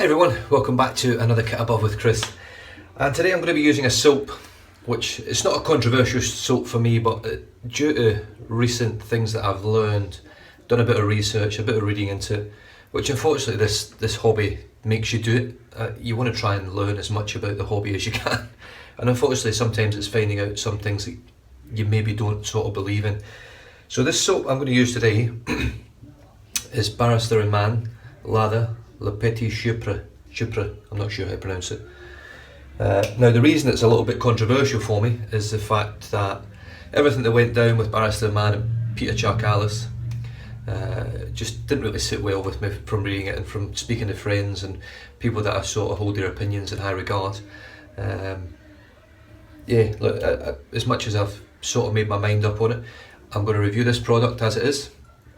everyone, welcome back to another Kit Above with Chris. And today I'm going to be using a soap, which it's not a controversial soap for me, but due to recent things that I've learned, done a bit of research, a bit of reading into it, which unfortunately this hobby makes you do it. You want to try and learn as much about the hobby as you can. And unfortunately sometimes it's finding out some things that you maybe don't sort of believe in. So this soap I'm going to use today is Barrister and Mann Le Petit Chypre. I'm not sure how to pronounce it. Now the reason it's a little bit controversial for me is the fact that everything that went down with Barrister and Mann and Petit Chypre just didn't really sit well with me from reading it and from speaking to friends and people that I sort of hold their opinions in high regard. Look, as much as I've sort of made my mind up on it, I'm going to review this product as it is.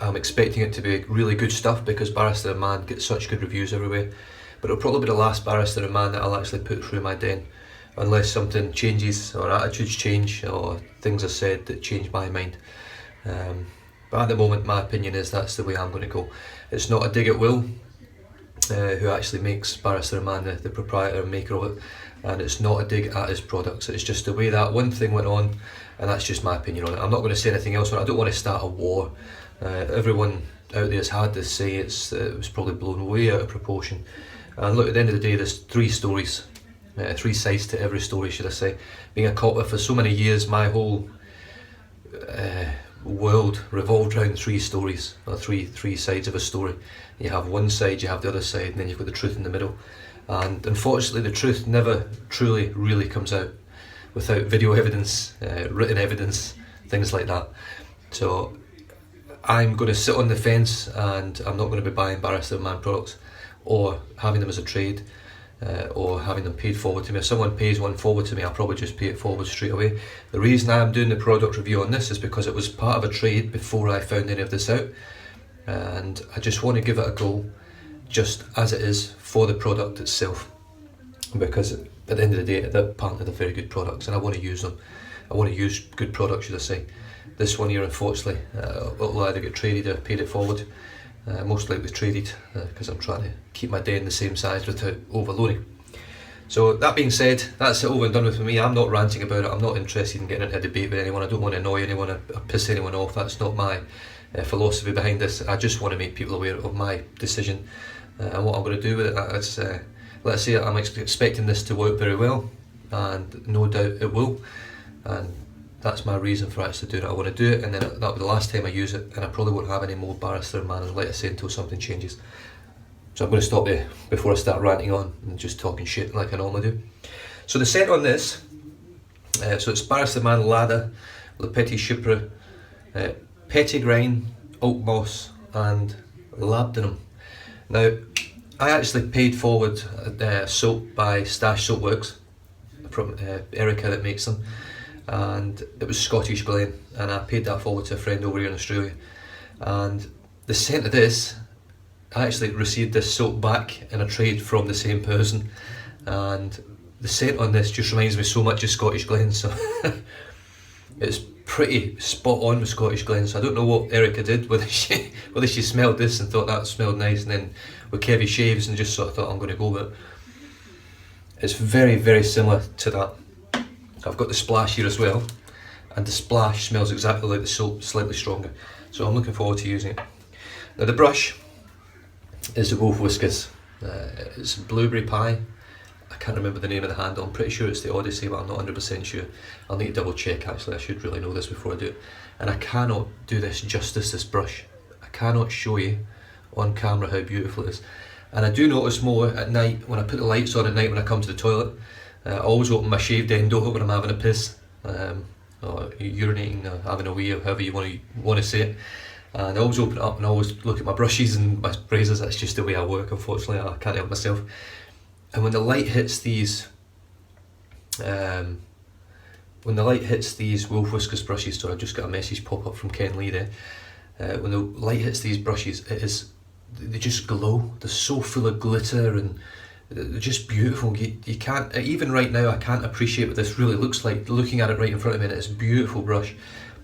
I'm expecting it to be really good stuff because Barrister and Mann gets such good reviews everywhere. But it'll probably be the last Barrister and Mann that I'll actually put through my den, unless something changes or attitudes change or things are said that change my mind. But at the moment my opinion is that's the way I'm going to go. It's not a dig at Will, who actually makes Barrister and Mann, the proprietor and maker of it, and it's not a dig at his products. It's just the way that one thing went on, and that's just my opinion on it. I'm not going to say anything else on it. I don't want to start a war. Everyone out there has had this say it was probably blown way out of proportion. And look, at the end of the day, there's three stories, three sides to every story, should I say. Being a copper for so many years, my whole world revolved around three stories, or three sides of a story. You have one side, you have the other side, and then you've got the truth in the middle. And unfortunately, the truth never truly, really comes out without video evidence, written evidence, things like that. So I'm going to sit on the fence, and I'm not going to be buying Barrister and Mann products or having them as a trade, or having them paid forward to me. If someone pays one forward to me, I'll probably just pay it forward straight away. The reason I'm doing the product review on this is because it was part of a trade before I found any of this out, and I just want to give it a go just as it is for the product itself, because at the end of the day apparently they're very good products and I want to use them. I want to use good products, should I say. This one here, unfortunately, it'll either get traded or paid it forward. Most likely traded, because I'm trying to keep my den the same size without overloading. So that being said, that's it over and done with for me. I'm not ranting about it. I'm not interested in getting into a debate with anyone. I don't want to annoy anyone or piss anyone off. That's not my philosophy behind this. I just want to make people aware of my decision and what I'm going to do with it. Let's say I'm expecting this to work very well, and no doubt it will. And that's my reason for actually doing it. I want to do it, and then that'll be the last time I use it, and I probably won't have any more Barrister and Mann, like I say, until something changes. So I'm going to stop there before I start ranting on and just talking shit like I normally do. So the scent on this, so it's Barrister Mann Le Petit Chypre, Petitgrain, Oak Moss and Labdanum. Now, I actually paid forward soap by Stash Soap Works from Erica that makes them, and it was Scottish Glen, and I paid that forward to a friend over here in Australia. And the scent of this, I actually received this soap back in a trade from the same person, and the scent on this just reminds me so much of Scottish Glen, so it's pretty spot on with Scottish Glen. So I don't know what Erica did, whether she smelled this and thought that smelled nice, and then with Kevy shaves and just sort of thought I'm going to go with it. It's very, very similar to that. I've got the splash here as well, and the splash smells exactly like the soap, slightly stronger. So I'm looking forward to using it. Now the brush is the Wolf Whiskers. It's Blueberry Pie. I can't remember the name of the handle. I'm pretty sure it's the Odyssey, but I'm not 100% sure. I'll need to double check actually. I should really know this before I do it. And I cannot do this justice, this brush. I cannot show you on camera how beautiful it is. And I do notice more at night when I put the lights on at night when I come to the toilet. I always open my shaved end door when I'm having a piss, or urinating, or having a wee, or however you want to say it. And I always open it up and I always look at my brushes and my razors. That's just the way I work, unfortunately. I can't help myself. And when the light hits these, Wolf Whiskers brushes, so I just got a message pop up from Ken Lee there. When the light hits these brushes, they just glow. They're so full of glitter and they're just beautiful. You can't, even right now, I can't appreciate what this really looks like looking at it right in front of me, and it's a beautiful brush.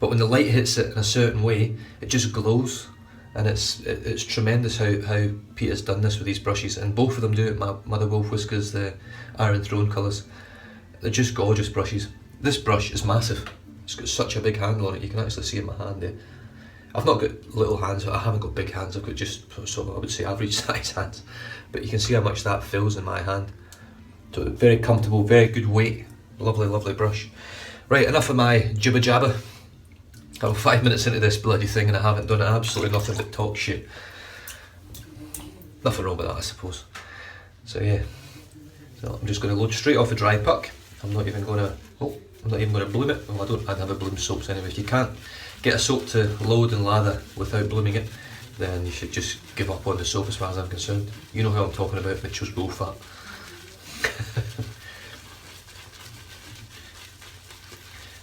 But when the light hits it in a certain way, it just glows. And it's tremendous how Peter's done this with these brushes, and both of them do it. My Mother Wolf Whiskers, the Iron Throne colours, they're just gorgeous brushes. This brush is massive. It's got such a big handle on it, you can actually see in my hand there. I've not got little hands, I haven't got big hands, I've got just sort of, I would say, average size hands. But you can see how much that fills in my hand. So very comfortable, very good weight, lovely, lovely brush. Right, enough of my jibber jabber. I'm 5 minutes into this bloody thing and I haven't done absolutely nothing but talk shit. Nothing wrong with that, I suppose. So yeah, so I'm just going to load straight off a dry puck. I'm not even going to bloom it. Well, I never bloom soaps anyway. If you can't get a soap to load and lather without blooming it, then you should just give up on the soap as far as I'm concerned. You know who I'm talking about, Mitchell's Bull Fat.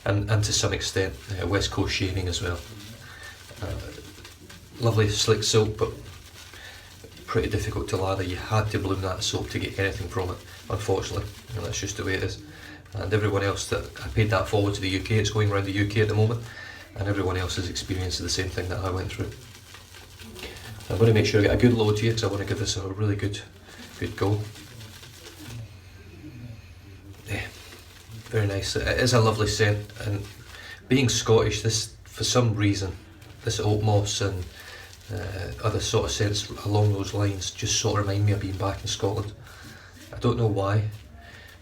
and to some extent West Coast shaving as well. Lovely slick soap, but pretty difficult to lather. You had to bloom that soap to get anything from it, unfortunately, and that's just the way it is. And everyone else that I paid that forward to the UK, it's going around the UK at the moment, and everyone else is experiencing the same thing that I went through. I'm going to make sure I get a good load here because I want to give this a really good go. Yeah, very nice. It is a lovely scent, and being Scottish, this, for some reason, this oat moss and other sort of scents along those lines just sort of remind me of being back in Scotland. I don't know why.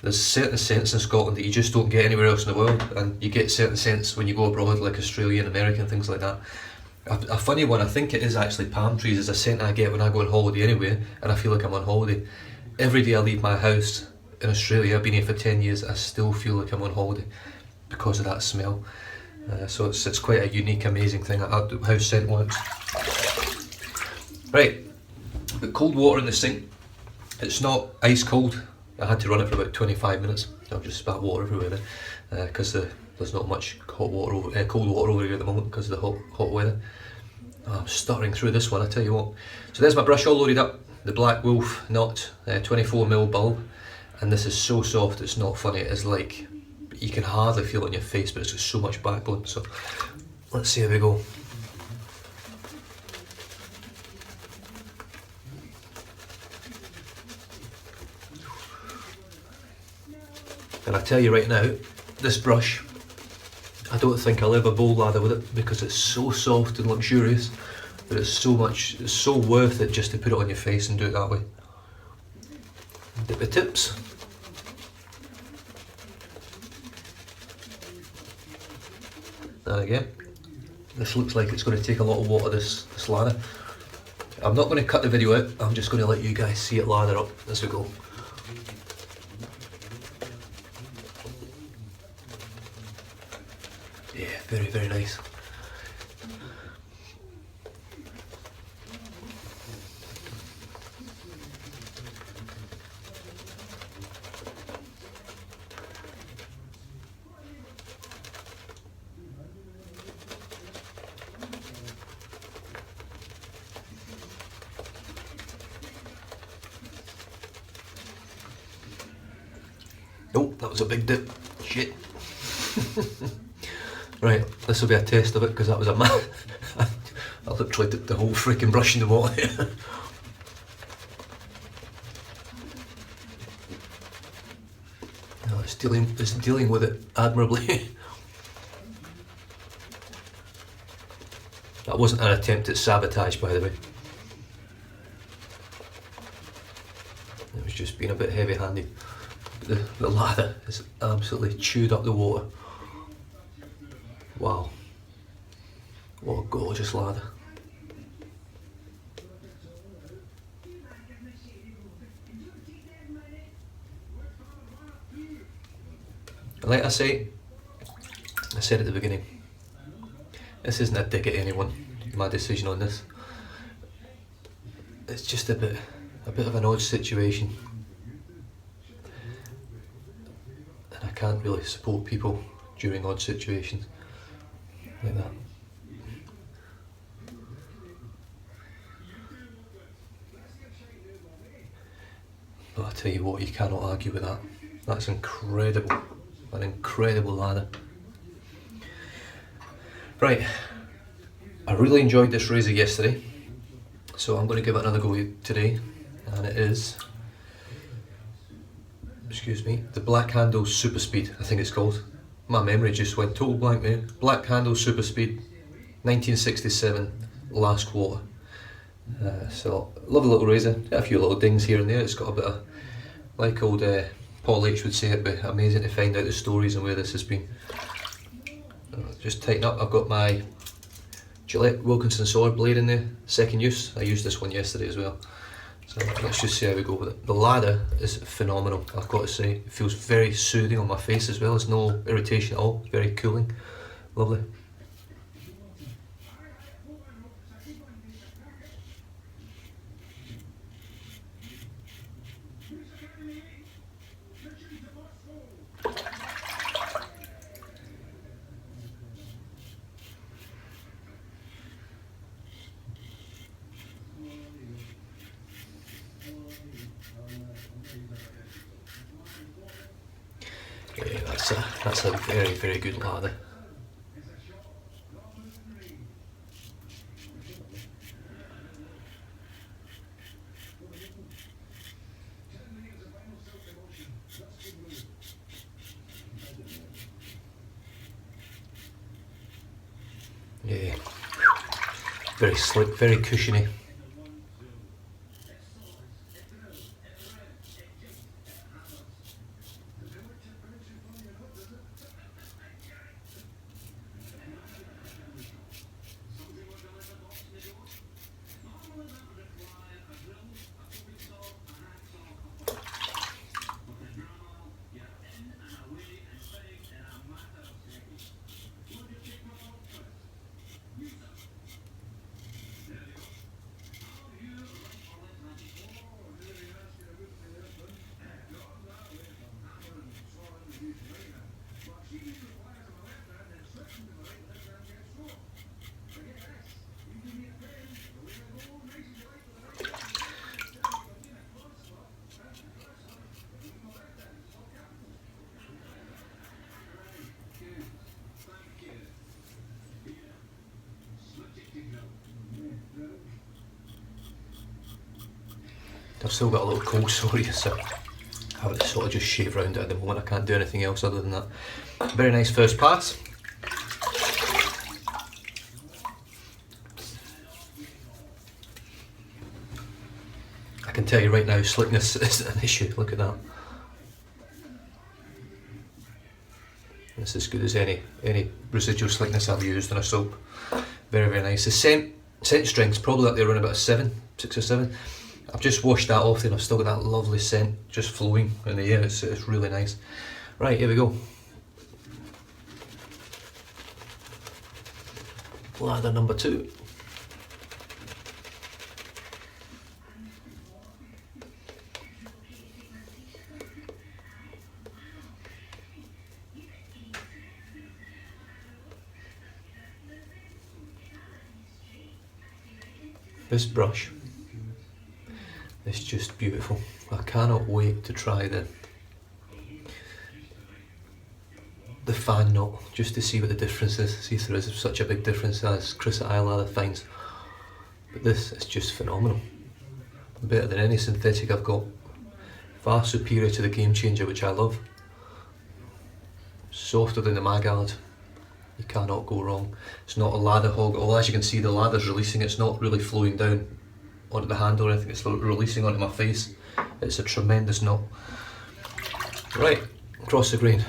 There's certain scents in Scotland that you just don't get anywhere else in the world, and you get certain scents when you go abroad, like Australia and America and things like that. A funny one, I think it is actually palm trees, is a scent I get when I go on holiday anywhere, and I feel like I'm on holiday. Every day I leave my house in Australia, I've been here for 10 years, I still feel like I'm on holiday because of that smell. So it's quite a unique, amazing thing, how scent works. Right, got cold water in the sink. It's not ice cold. I had to run it for about 25 minutes. I've just spat water everywhere there because there's not much cold water over here at the moment because of the hot weather. I'm stuttering through this one, I tell you what. So there's my brush all loaded up, the Black Wolf Knot 24mm bulb, and this is so soft it's not funny. It is like, you can hardly feel it on your face, but it's got so much backbone. So let's see how we go. And I tell you right now, this brush, I don't think I'll ever bowl lather with it because it's so soft and luxurious, but it's so worth it just to put it on your face and do it that way. Dip the tips. There again. This looks like it's going to take a lot of water, this lather. I'm not going to cut the video out, I'm just going to let you guys see it lather up as we go. Yeah, very, very nice. Oh, that was a big dip. Shit. Right, this will be a test of it because that was a I literally dipped the whole freaking brush in the water there. No, it's dealing with it admirably. That wasn't an attempt at sabotage, by the way. It was just being a bit heavy-handed. The lather has absolutely chewed up the water. Wow, what a gorgeous lather. Like I said at the beginning, this isn't a dig at anyone, my decision on this. It's just a bit of an odd situation. And I can't really support people during odd situations like that. But I tell you what, you cannot argue with that. That's incredible, an incredible lather. Right, I really enjoyed this razor yesterday. So I'm going to give it another go today, and it is, excuse me, the Black Handle Super Speed, I think it's called. My memory just went total blank there. Black Handle Super Speed, 1967, last quarter. So, lovely little razor, got a few little dings here and there. It's got a bit of, like old Paul H would say, it'd be amazing to find out the stories and where this has been. Just tighten up. I've got my Gillette Wilkinson sword blade in there, second use. I used this one yesterday as well. So let's just see how we go with it. The lather is phenomenal, I've got to say. It feels very soothing on my face as well. There's no irritation at all. It's very cooling. Lovely. Yeah, that's a very, very good lather. Yeah, very slick, very cushiony. I've still got a little cold sore here, so I have to sort of just shave around it at the moment. I can't do anything else other than that. Very nice first pass. I can tell you right now, slickness isn't an issue. Look at that. It's as good as any residual slickness I've used on a soap. Very, very nice. The scent strength's probably up there around about 6 or 7. I've just washed that off and I've still got that lovely scent just flowing in the air. It's really nice. Right, here we go. Lather number 2. This brush is just beautiful. I cannot wait to try the fan knot just to see what the difference is. See if there is such a big difference as Chris at iLather finds. But this is just phenomenal. Better than any synthetic I've got. Far superior to the Game Changer, which I love. Softer than the Magard. You cannot go wrong. It's not a lather hog. Although as you can see, the lather's releasing. It's not really flowing down onto the handle or anything. It's releasing onto my face. It's a tremendous knot. Right, across the grain.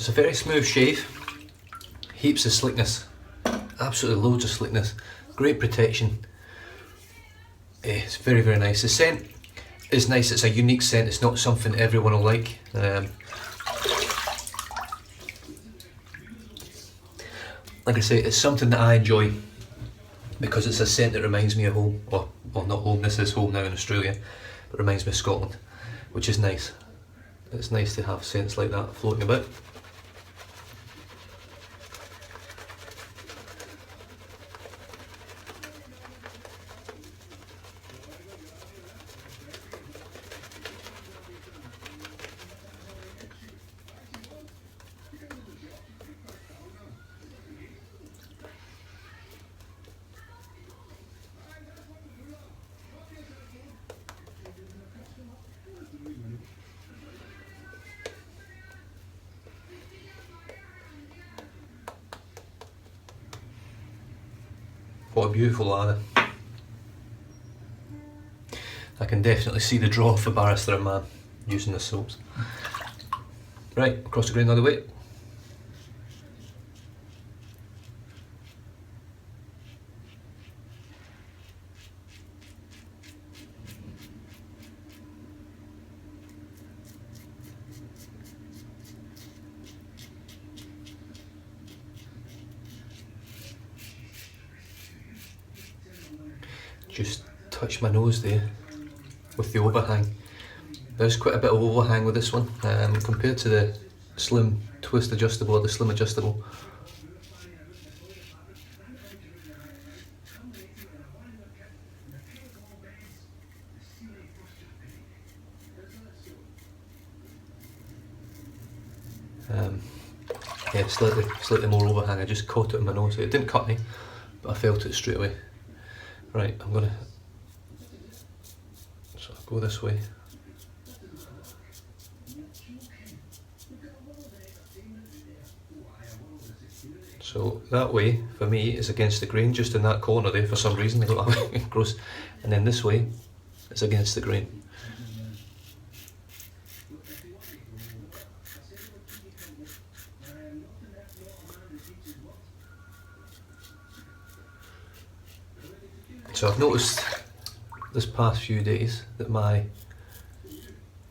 It's a very smooth shave, heaps of slickness, absolutely loads of slickness, great protection. It's very, very nice. The scent is nice, it's a unique scent, it's not something everyone will like. Like I say, it's something that I enjoy because it's a scent that reminds me of home, or not home, this is home now in Australia, but reminds me of Scotland, which is nice. It's nice to have scents like that floating about. What a beautiful lather. I can definitely see the draw for Barrister and Mann using the soaps. Right, across the grain the other way. Just touch my nose there with the overhang. There's quite a bit of overhang with this one compared to the slim twist adjustable or the slim adjustable. Yeah, slightly more overhang. I just caught it in my nose. It didn't cut me, but I felt it straight away. Right, I'm gonna sort of go this way. So that way, for me, is against the grain, just in that corner there for some reason, I don't know how it grows. And then this way, it's against the grain. So I've noticed this past few days that my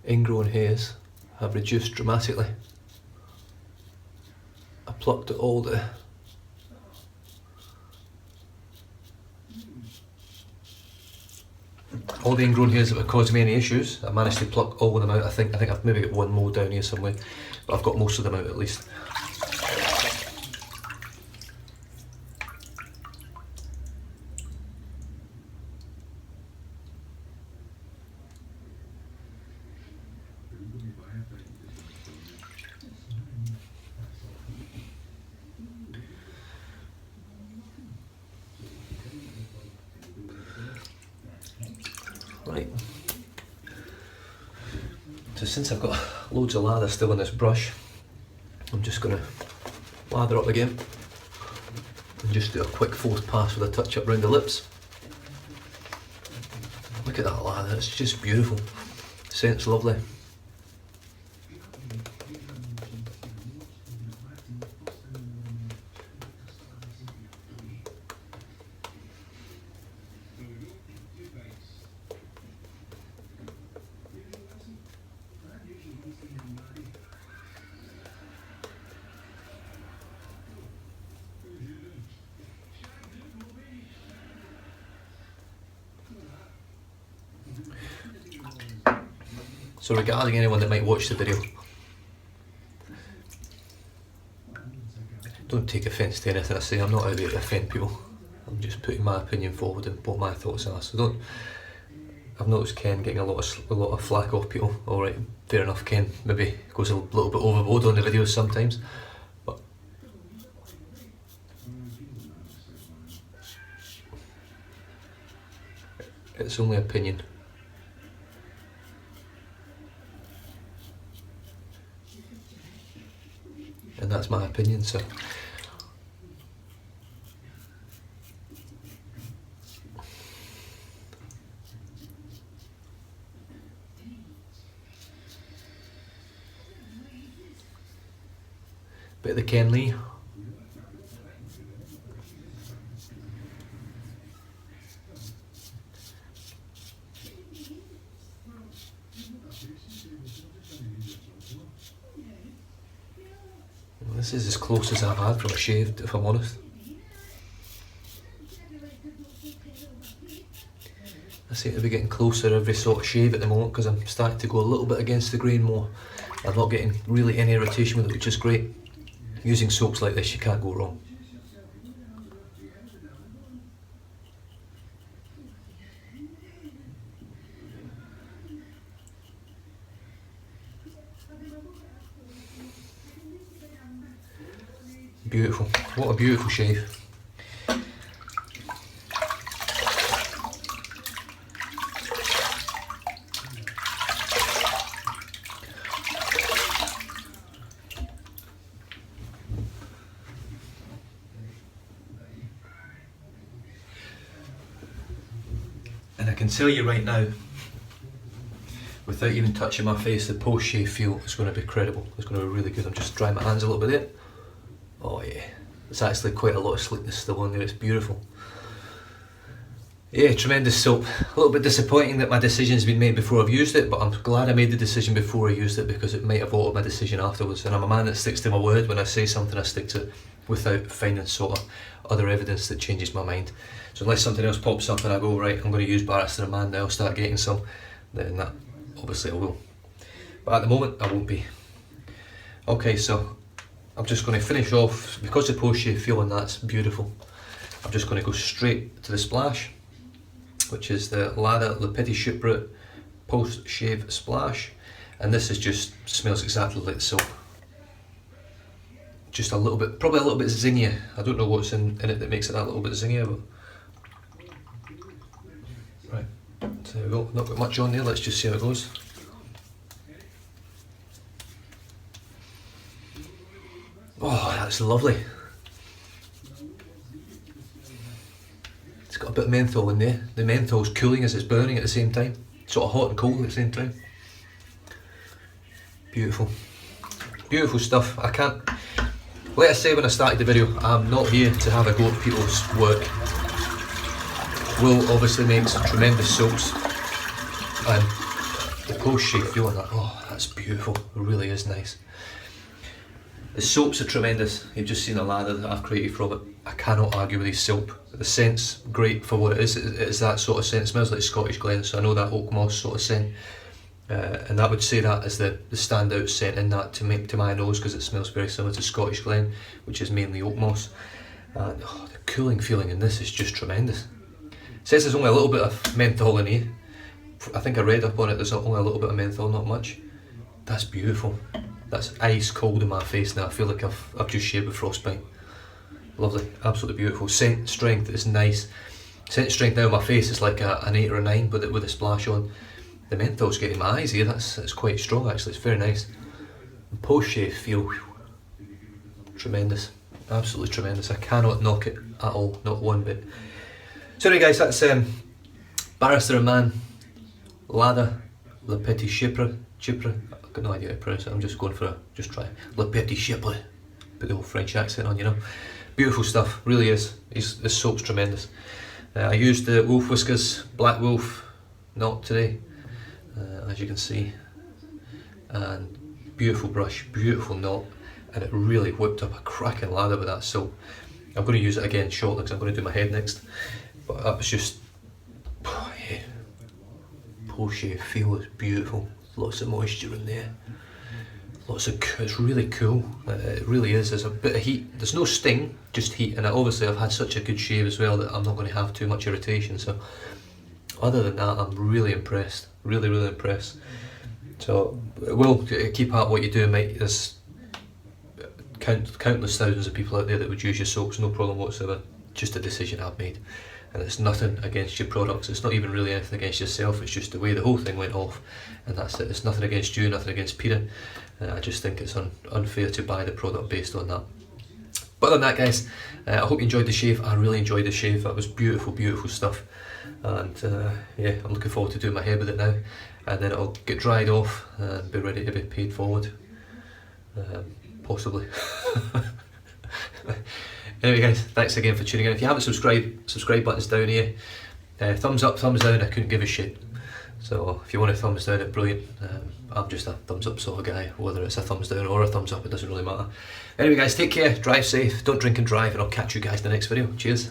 ingrown hairs have reduced dramatically. I plucked all the ingrown hairs that were causing me any issues. I managed to pluck all of them out. I think I've maybe got one more down here somewhere, but I've got most of them out at least. Right, so since I've got loads of lather still in this brush, I'm just going to lather up again and just do a quick force pass with a touch up around the lips. Look at that lather, it's just beautiful, the scent's lovely. So regarding anyone that might watch the video, don't take offence to anything I say. I'm not out there to offend people. I'm just putting my opinion forward and what my thoughts are. So don't. I've noticed Ken getting a lot of flack off people. All right, fair enough. Ken maybe goes a little bit overboard on the videos sometimes, but it's only opinion. And that's my opinion, so. Bit of the Ken Lee. Well, this is as close as I've had from a shave, if I'm honest. I seem to be getting closer every sort of shave at the moment because I'm starting to go a little bit against the grain more. I'm not getting really any irritation with it, which is great. Using soaps like this, you can't go wrong. Beautiful. What a beautiful shave. And I can tell you right now, without even touching my face, the post-shave feel is going to be incredible. It's going to be really good. I'm just drying my hands a little bit there. Oh yeah, there's actually quite a lot of slickness still on there, it's beautiful. Yeah, tremendous soap. A little bit disappointing that my decision's been made before I've used it, but I'm glad I made the decision before I used it because it might have altered my decision afterwards. And I'm a man that sticks to my word. When I say something, I stick to it without finding sort of other evidence that changes my mind. So unless something else pops up and I go, right, I'm going to use Barrister and Mann now, I'll start getting some, then that, obviously I will. But at the moment, I won't be. Okay, so I'm just going to finish off, because the post-shave feel on that's beautiful, I'm just going to go straight to the splash, which is the Le Petit Chypre post-shave splash, and this is just, smells exactly like the soap. Just a little bit, probably a little bit zingier. I don't know what's in it that makes it that little bit zingier, but right, so there we go, not got much on there, let's just see how it goes. Oh, that's lovely. It's got a bit of menthol in there. The menthol's cooling as it's burning at the same time. Sort of hot and cold at the same time. Beautiful. Beautiful stuff. I can't... Like I say when I started the video, I'm not here to have a go at people's work. Will obviously makes tremendous soaps. And the post-shave feel on that, oh, that's beautiful. It really is nice. The soaps are tremendous. You've just seen the lather that I've created from it. I cannot argue with these soap. The scent's great for what it is. It's that sort of scent. It smells like Scottish Glen, so I know that oak moss sort of scent. And I would say that is the standout scent in that to my nose, because it smells very similar to Scottish Glen, which is mainly oak moss. And oh, the cooling feeling in this is just tremendous. It says there's only a little bit of menthol in here. I think I read up on it, there's only a little bit of menthol, not much. That's beautiful. That's ice cold in my face now. I feel like I've just shaved with frostbite. Lovely, absolutely beautiful. Scent strength is nice. Scent strength now on my face is like an 8 or a 9 with a splash on. The menthol's getting my eyes here, that's quite strong actually, it's very nice. Post shave feel, whew, tremendous, absolutely tremendous. I cannot knock it at all, not one bit. Sorry guys, that's Barrister and Mann Le Petit Chypre. I've got no idea how to pronounce it, I'm just going for just try Le Petit Chypre. Put the old French accent on, you know. Beautiful stuff, really is. This soap's tremendous. I used the Wolf Whiskers Black Wolf knot today, as you can see. And beautiful brush, beautiful knot, and it really whipped up a cracking lather with that soap. I'm going to use it again shortly because I'm going to do my head next. But that was just, oh, yeah. Post shave feel is beautiful. Lots of moisture in there. It's really cool. It really is. There's a bit of heat. There's no sting, just heat. And obviously I've had such a good shave as well that I'm not going to have too much irritation. So other than that, I'm really impressed. Really, really impressed. So will keep at what you do, mate. There's countless thousands of people out there that would use your soaps, no problem whatsoever. Just a decision I've made. And it's nothing against your products, it's not even really anything against yourself, it's just the way the whole thing went off, and that's it. It's nothing against you, nothing against Peter. I just think it's unfair to buy the product based on that. But other than that guys, I hope you enjoyed the shave. I really enjoyed the shave, that was beautiful, beautiful stuff. And yeah, I'm looking forward to doing my hair with it now, and then it'll get dried off and be ready to be paid forward. possibly. Anyway guys, thanks again for tuning in. If you haven't subscribed, subscribe button's down here. Thumbs up, thumbs down, I couldn't give a shit. So if you want a thumbs down it, brilliant. I'm just a thumbs up sort of guy, whether it's a thumbs down or a thumbs up, it doesn't really matter. Anyway guys, take care, drive safe, don't drink and drive, and I'll catch you guys in the next video. Cheers.